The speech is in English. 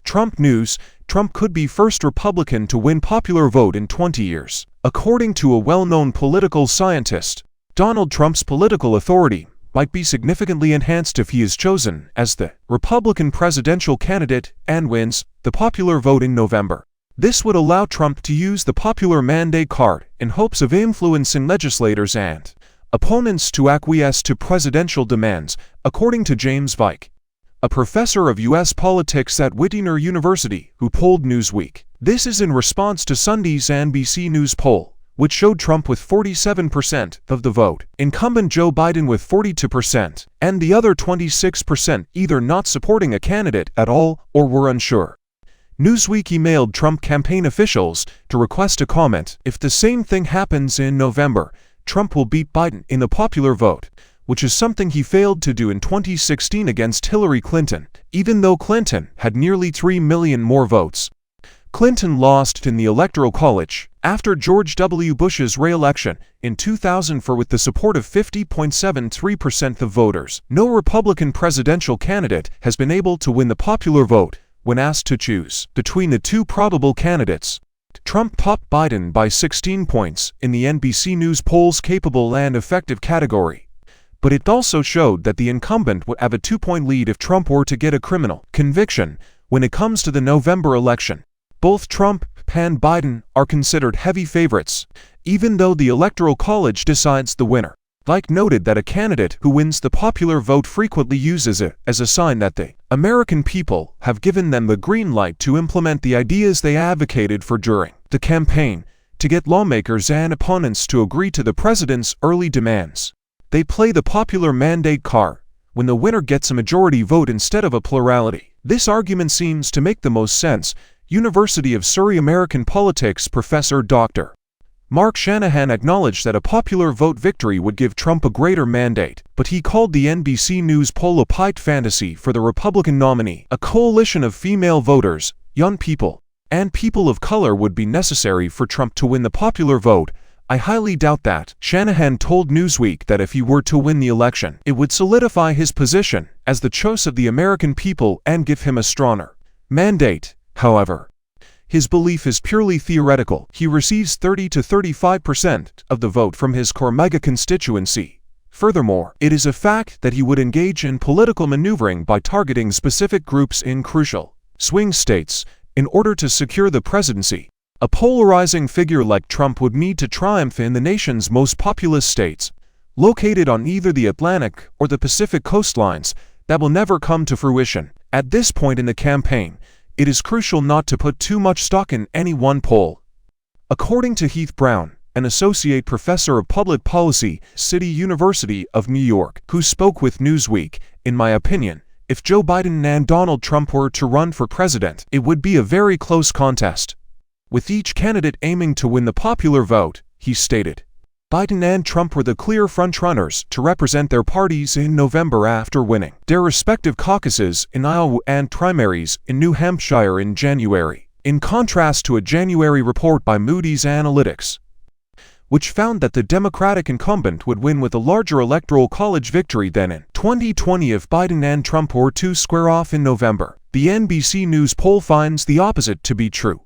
Trump News: Trump could be first Republican to win popular vote in 20 years. According to a well-known political scientist, Donald Trump's political authority might be significantly enhanced if he is chosen as the Republican presidential candidate and wins the popular vote in November. This would allow Trump to use the popular mandate card in hopes of influencing legislators and opponents to acquiesce to presidential demands, according to James Vike, a professor of U.S. politics at Whittier University, who polled Newsweek. This is in response to Sunday's NBC News poll, which showed Trump with 47% of the vote, incumbent Joe Biden with 42%, and the other 26% either not supporting a candidate at all or were unsure. Newsweek emailed Trump campaign officials to request a comment. If the same thing happens in November, Trump will beat Biden in the popular vote, which is something he failed to do in 2016 against Hillary Clinton, even though Clinton had nearly 3 million more votes. Clinton lost in the Electoral College after George W. Bush's re-election in 2004 with the support of 50.73% of voters. No Republican presidential candidate has been able to win the popular vote when asked to choose between the two probable candidates. Trump topped Biden by 16 points in the NBC News poll's capable and effective category, but it also showed that the incumbent would have a 2-point lead if Trump were to get a criminal conviction when it comes to the November election. Both Trump and Biden are considered heavy favorites, even though the Electoral College decides the winner. Vike noted that a candidate who wins the popular vote frequently uses it as a sign that the American people have given them the green light to implement the ideas they advocated for during the campaign, to get lawmakers and opponents to agree to the president's early demands. They play the popular mandate card when the winner gets a majority vote instead of a plurality. This argument seems to make the most sense. University of Surrey American Politics professor Dr. Mark Shanahan acknowledged that a popular vote victory would give Trump a greater mandate, but he called the NBC News poll a pipe fantasy for the Republican nominee. A coalition of female voters, young people, and people of color would be necessary for Trump to win the popular vote. I highly doubt that. Shanahan told Newsweek that if he were to win the election, it would solidify his position as the choice of the American people and give him a stronger mandate. However, his belief is purely theoretical. He receives 30 to 35% of the vote from his core mega constituency. Furthermore, it is a fact that he would engage in political maneuvering by targeting specific groups in crucial swing states in order to secure the presidency. A polarizing figure like Trump would need to triumph in the nation's most populous states, located on either the Atlantic or the Pacific coastlines. That will never come to fruition. At this point in the campaign, it is crucial not to put too much stock in any one poll. According to Heath Brown, an associate professor of public policy, City University of New York, who spoke with Newsweek, in my opinion, if Joe Biden and Donald Trump were to run for president, it would be a very close contest, with each candidate aiming to win the popular vote, he stated. Biden and Trump were the clear frontrunners to represent their parties in November after winning their respective caucuses in Iowa and primaries in New Hampshire in January, in contrast to a January report by Moody's Analytics, which found that the Democratic incumbent would win with a larger electoral college victory than in 2020 if Biden and Trump were to square off in November. The NBC News poll finds the opposite to be true.